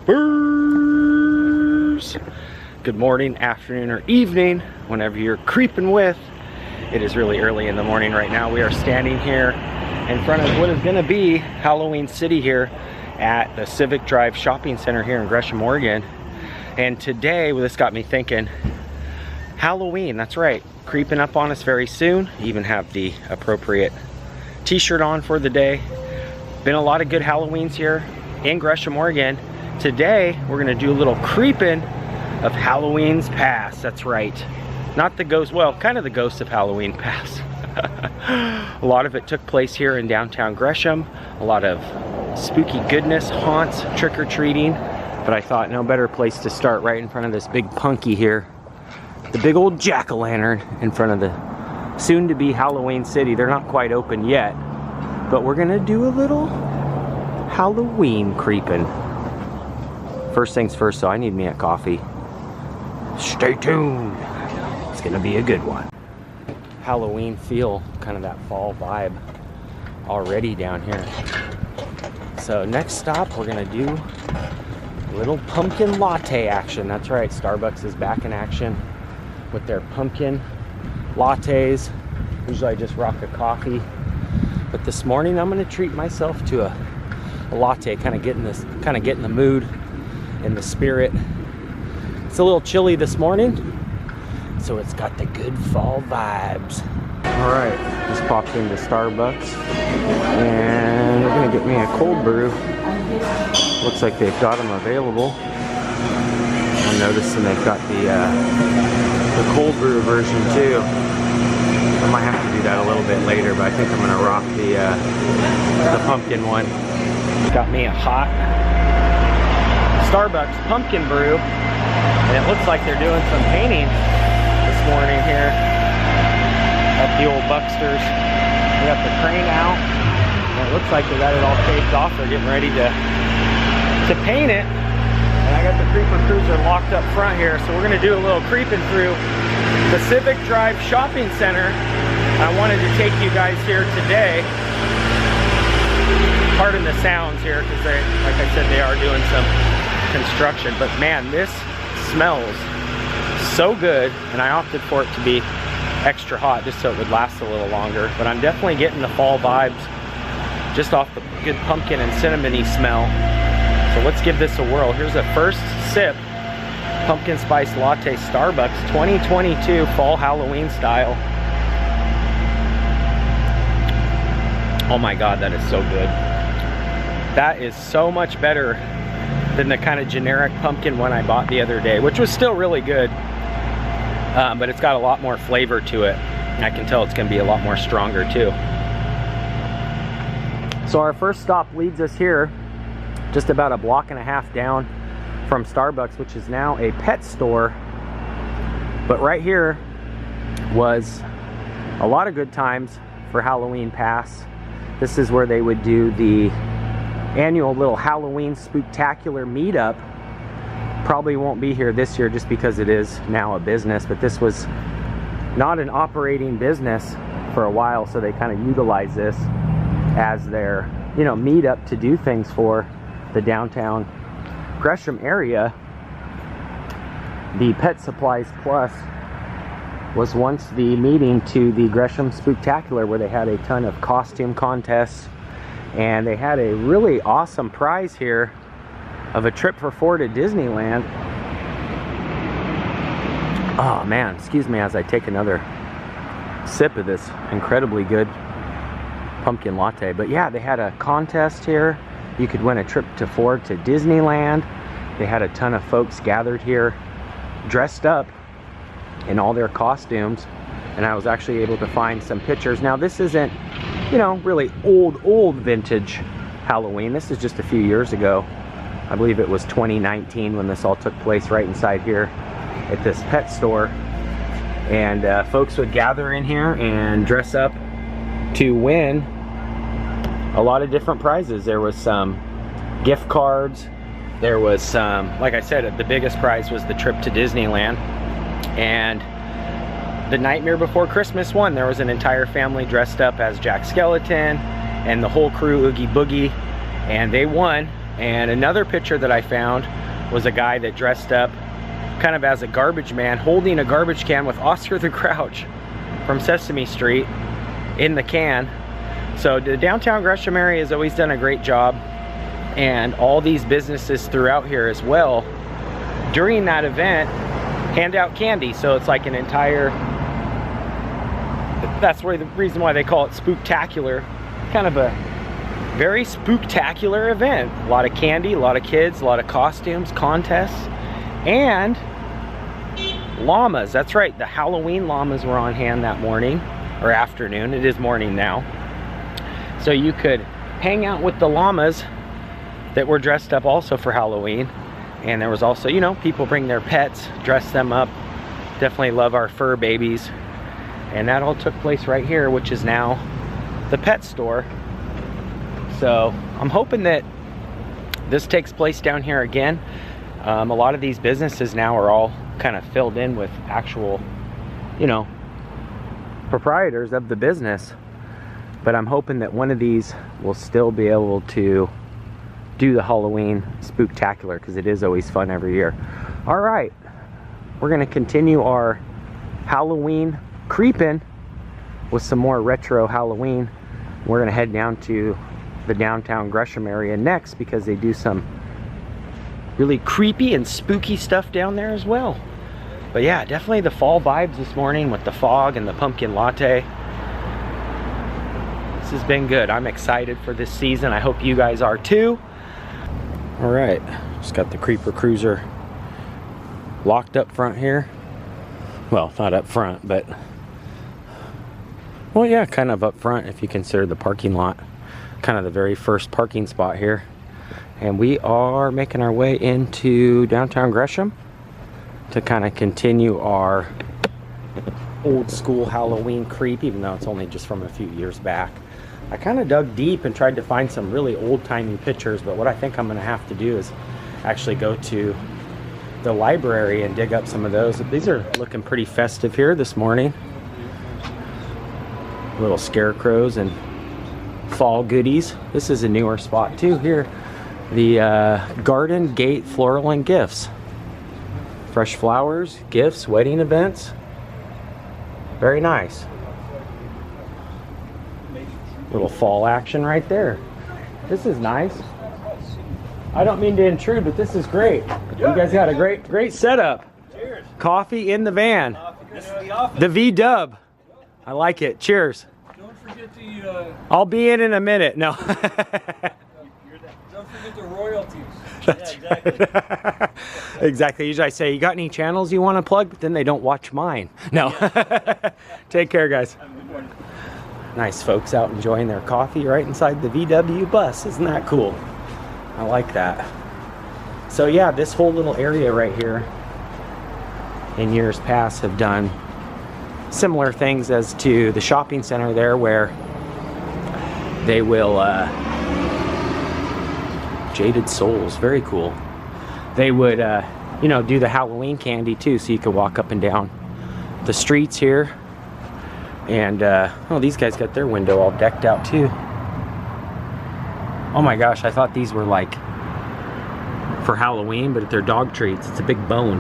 Creepers! Good morning, afternoon, or evening, whenever you're creeping with. It is really early in the morning right now. We are standing here in front of what is going to be Halloween City here at the Civic Drive Shopping Center here in Gresham, Oregon. And today, well, this got me thinking, Halloween, that's right, creeping up on us very soon. Even have the appropriate t-shirt on for the day. Been a lot of good Halloweens here in Gresham, Oregon. Today, we're gonna do a little creeping of Halloween's past. That's right. Not the ghost, well, kind of the ghost of Halloween past. A lot of it took place here in downtown Gresham. A lot of spooky goodness, haunts, trick-or-treating. But I thought no better place to start right in front of this big punky here. The big old jack-o'-lantern in front of the soon-to-be Halloween City. They're not quite open yet, but we're gonna do a little Halloween creeping. First things first, so I need me a coffee. Stay tuned. It's gonna be a good one. Halloween feel, kind of that fall vibe already down here. So next stop, we're gonna do a little pumpkin latte action. That's right, Starbucks is back in action with their pumpkin lattes. Usually I just rock a coffee, but this morning I'm gonna treat myself to a latte, kind of get in the mood and the spirit. It's a little chilly this morning, so it's got the good fall vibes. All right, just popped into Starbucks and we're gonna get me a cold brew. Looks like they've got them available. I'm noticing they've got the cold brew version too. I might have to do that a little bit later, but I think I'm gonna rock the pumpkin one. Got me a hot Starbucks pumpkin brew, and it looks like they're doing some painting this morning here at the old Bucksters. We got the crane out, and it looks like they got it all taped off. They're getting ready to paint it, and I got the Creeper Cruiser locked up front here, so we're gonna do a little creeping through the Civic Drive Shopping Center. I wanted to take you guys here today. Pardon the sounds here, because they, like I said, they are doing some construction, but man, this smells so good, and I opted for it to be extra hot just so it would last a little longer. But I'm definitely getting the fall vibes just off the good pumpkin and cinnamony smell. So let's give this a whirl. Here's a first sip, pumpkin spice latte, Starbucks 2022 fall Halloween style. Oh my god, that is so good. That is so much better than the kind of generic pumpkin one I bought the other day, which was still really good, but it's got a lot more flavor to it. I can tell it's gonna be a lot more stronger too. So our first stop leads us here, just about a block and a half down from Starbucks, which is now a pet store. But right here was a lot of good times for Halloween pass. This is where they would do the annual little Halloween Spooktacular meetup. Probably won't be here this year just because it is now a business, but this was not an operating business for a while, so they kind of utilize this as their, you know, meetup to do things for the downtown Gresham area. The Pet Supplies Plus was once the meeting to the Gresham Spooktacular, where they had a ton of costume contests, and they had a really awesome prize here of a trip for 4 to Disneyland. Oh man, excuse me as I take another sip of this incredibly good pumpkin latte. But yeah, they had a contest here. You could win a trip to 4 to Disneyland. They had a ton of folks gathered here, dressed up in all their costumes, and I was actually able to find some pictures. Now this isn't, you know, really old vintage Halloween. This is just a few years ago. I believe it was 2019 when this all took place right inside here at this pet store. And folks would gather in here and dress up to win a lot of different prizes. There was some gift cards. There was some, like I said, the biggest prize was the trip to Disneyland. And the Nightmare Before Christmas one, there was an entire family dressed up as Jack Skellington and the whole crew, Oogie Boogie, and they won And another picture that I found was a guy that dressed up kind of as a garbage man, holding a garbage can with Oscar the Grouch from Sesame Street in the can. So the downtown Gresham area has always done a great job, and all these businesses throughout here as well, during that event, hand out candy. So it's like an entire, that's the reason why they call it Spooktacular. Kind of a very spooktacular event. A lot of candy, a lot of kids, a lot of costumes, contests, and llamas. That's right, the Halloween llamas were on hand that morning, or afternoon. It is morning now. So you could hang out with the llamas that were dressed up also for Halloween. And there was also, you know, people bring their pets, dress them up. Definitely love our fur babies. And that all took place right here, which is now the pet store. So I'm hoping that this takes place down here again. A lot of these businesses now are all kind of filled in with actual, you know, proprietors of the business. But I'm hoping that one of these will still be able to do the Halloween Spooktacular, because it is always fun every year. All right, we're gonna continue our Halloween Kreepn with some more retro Halloween. We're gonna head down to the downtown Gresham area next, because they do some really creepy and spooky stuff down there as well. But yeah, definitely the fall vibes this morning with the fog and the pumpkin latte. This has been good. I'm excited for this season. I hope you guys are too. All right, just got the Creeper Cruiser locked up front here. Well, not up front, but, well, yeah, kind of up front if you consider the parking lot. Kind of the very first parking spot here. And we are making our way into downtown Gresham to kind of continue our old school Halloween creep, even though it's only just from a few years back. I kind of dug deep and tried to find some really old-timey pictures, but what I think I'm going to have to do is actually go to the library and dig up some of those. These are looking pretty festive here this morning. Little scarecrows and fall goodies. This is a newer spot too here. The Garden Gate Floral and Gifts. Fresh flowers, gifts, wedding events. Very nice. Little fall action right there. This is nice. I don't mean to intrude, but this is great. You guys got a great setup. Cheers. Coffee in the van. This is the office. The V-dub. I like it. Cheers. Don't forget the... I'll be in a minute. No. Don't forget the royalties. That's yeah, exactly. Exactly. Usually I say, you got any channels you want to plug? But then they don't watch mine. No. Yeah. Take care, guys. Have a good morning. Nice folks out enjoying their coffee right inside the VW bus. Isn't that cool? I like that. So yeah, this whole little area right here in years past have done similar things as to the shopping center there, where they will Jaded Souls, very cool. They would you know, do the Halloween candy too, so you could walk up and down the streets here. And oh, these guys got their window all decked out too. Oh my gosh, I thought these were like for Halloween, but they're dog treats. It's a big bone.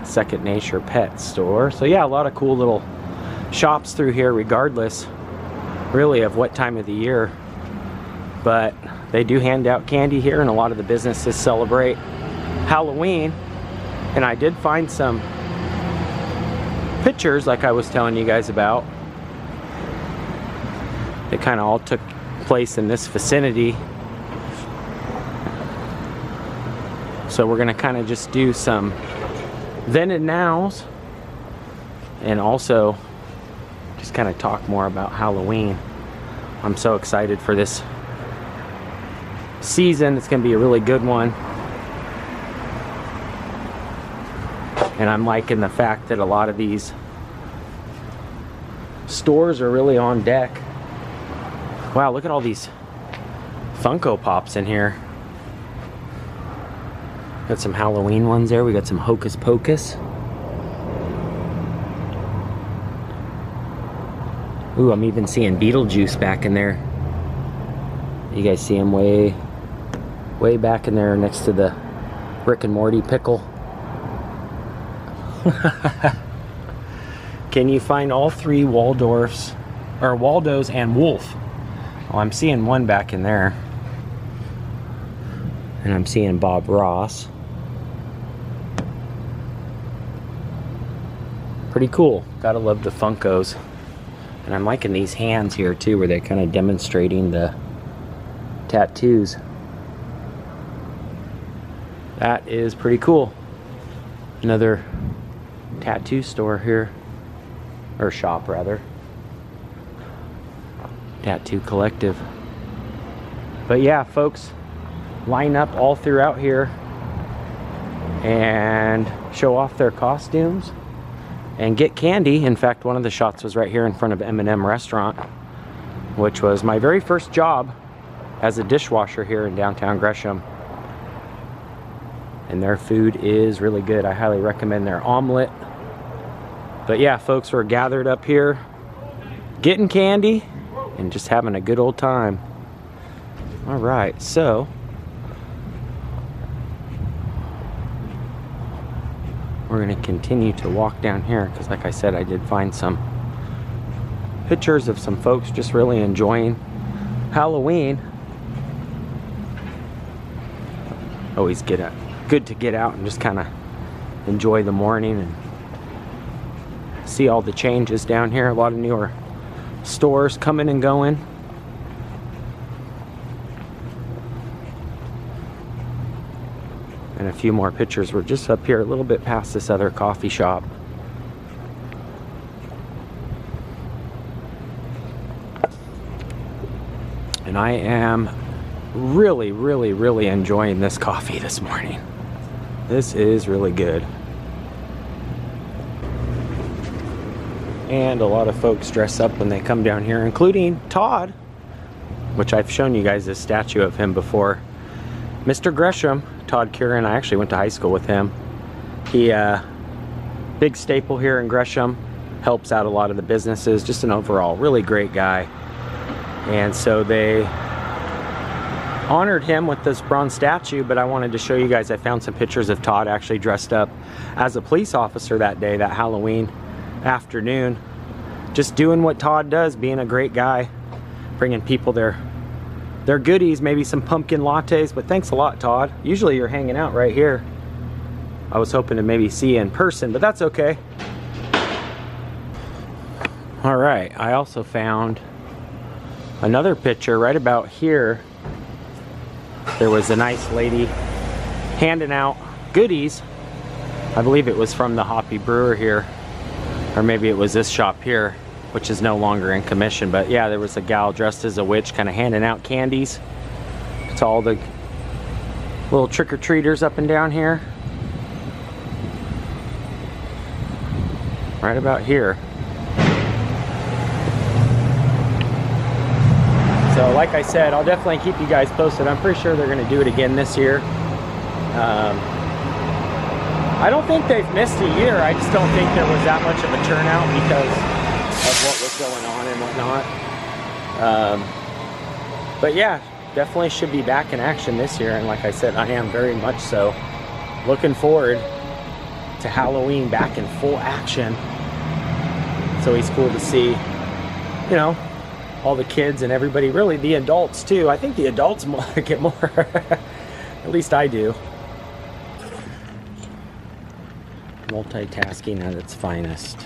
Second Nature Pet Store. So yeah, a lot of cool little shops through here, regardless really of what time of the year. But they do hand out candy here, and a lot of the businesses celebrate Halloween. And I did find some pictures, like I was telling you guys about. They kind of all took place in this vicinity. So we're gonna kind of just do some then and nows, and also just kind of talk more about Halloween. I'm so excited for this season. It's gonna be a really good one. And I'm liking the fact that a lot of these stores are really on deck. Wow, look at all these Funko Pops in here. Got some Halloween ones there. We got some Hocus Pocus. Ooh, I'm even seeing Beetlejuice back in there. You guys see him way back in there next to the Rick and Morty pickle. Can you find all three Waldorfs, or Waldos and Wolf? Well, I'm seeing one back in there. And I'm seeing Bob Ross. Pretty cool. Gotta love the Funkos. And I'm liking these hands here too, where they're kind of demonstrating the tattoos. That is pretty cool. Another tattoo store here, or shop rather. Tattoo Collective. But yeah, folks, line up all throughout here and show off their costumes and get candy. In fact, one of the shots was right here in front of M&M Restaurant, which was my very first job as a dishwasher here in downtown Gresham. And their food is really good. I highly recommend their omelet. But yeah, folks, we're gathered up here getting candy and just having a good old time. All right, so we're gonna continue to walk down here because, like I said, I did find some pictures of some folks just really enjoying Halloween. Always good to get out and just kind of enjoy the morning and see all the changes down here. A lot of newer stores coming and going. And a few more pictures. We're just up here a little bit past this other coffee shop. And I am really enjoying this coffee this morning. This is really good. And a lot of folks dress up when they come down here, including Todd, which I've shown you guys this statue of him before. Mr. Gresham, Todd Kerry, and I actually went to high school with him. He, big staple here in Gresham, helps out a lot of the businesses, just an overall really great guy. And so they honored him with this bronze statue, but I wanted to show you guys, I found some pictures of Todd actually dressed up as a police officer that day, that Halloween afternoon. Just doing what Todd does, being a great guy, bringing people their goodies, maybe some pumpkin lattes. But thanks a lot, Todd. Usually you're hanging out right here. I was hoping to maybe see you in person, but that's okay. All right, I also found another picture right about here. There was a nice lady handing out goodies. I believe it was from the Hoppy Brewer here, or maybe it was this shop here, which is no longer in commission. But yeah, there was a gal dressed as a witch kind of handing out candies to all the little trick-or-treaters up and down here. Right about here. So like I said, I'll definitely keep you guys posted. I'm pretty sure they're going to do it again this year. I don't think they've missed a year. I just don't think there was that much of a turnout because of what was going on and whatnot. But yeah, definitely should be back in action this year. And like I said, I am very much so looking forward to Halloween back in full action. It's always cool to see, you know, all the kids and everybody, really the adults too. I think the adults get more, at least I do. Multitasking at its finest.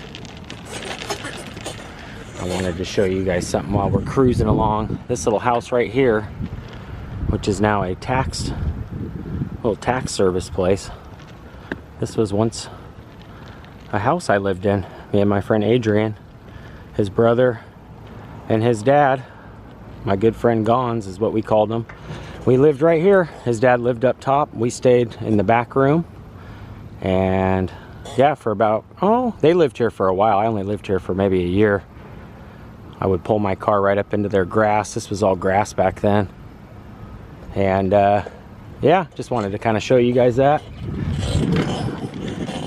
I wanted to show you guys something while we're cruising along. This little house right here, which is now a little tax service place. This was once a house I lived in. Me and my friend Adrian, his brother, and his dad, my good friend Gons is what we called him. We lived right here. His dad lived up top. We stayed in the back room. And yeah, for about, they lived here for a while. I only lived here for maybe a year. I would pull my car right up into their grass. This was all grass back then. And yeah, just wanted to kind of show you guys that.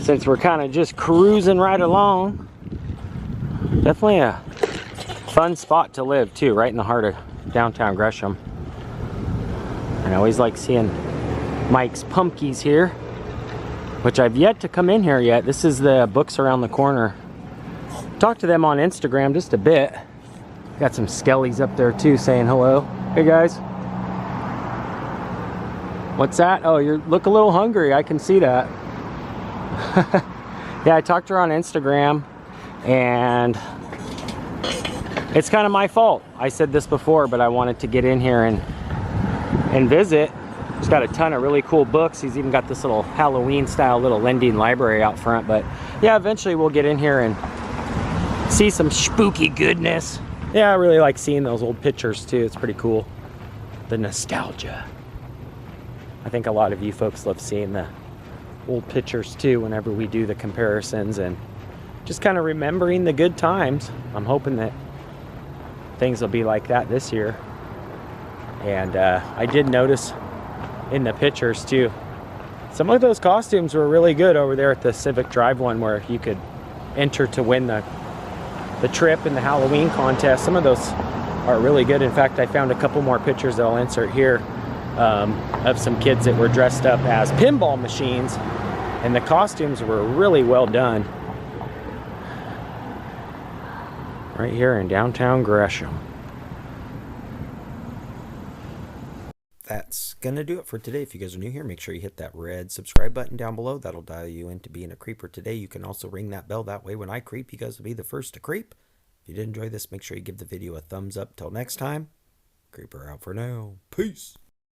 Since we're kind of just cruising right along. Definitely a Fun spot to live too, right in the heart of downtown Gresham. And I always like seeing Mike's Pumpkies here, which I've yet to come in here yet. This is the Books Around the Corner. Talked to them on Instagram just a bit. Got some skellies up there too saying hello. Hey guys. What's that? Oh, you look a little hungry. I can see that. Yeah, I talked to her on Instagram, and it's kind of my fault. I said this before, but I wanted to get in here and visit. He's got a ton of really cool books. He's even got this little Halloween style little lending library out front. But yeah, eventually we'll get in here and see some spooky goodness. Yeah, I really like seeing those old pictures too. It's pretty cool. The nostalgia. I think a lot of you folks love seeing the old pictures too whenever we do the comparisons and just kind of remembering the good times. I'm hoping that things will be like that this year. And I did notice in the pictures too, some of those costumes were really good over there at the Civic Drive one, where you could enter to win the trip in the Halloween contest. Some of those are really good. In fact, I found a couple more pictures that I'll insert here of some kids that were dressed up as pinball machines, and the costumes were really well done. Right here in downtown Gresham. That's gonna do it for today. If you guys are new here, make sure you hit that red subscribe button down below. That'll dial you into being a creeper today. You can also ring that bell. That way when I creep, you guys will be the first to creep. If you did enjoy this, make sure you give the video a thumbs up. Till next time, Creeper out for now. Peace.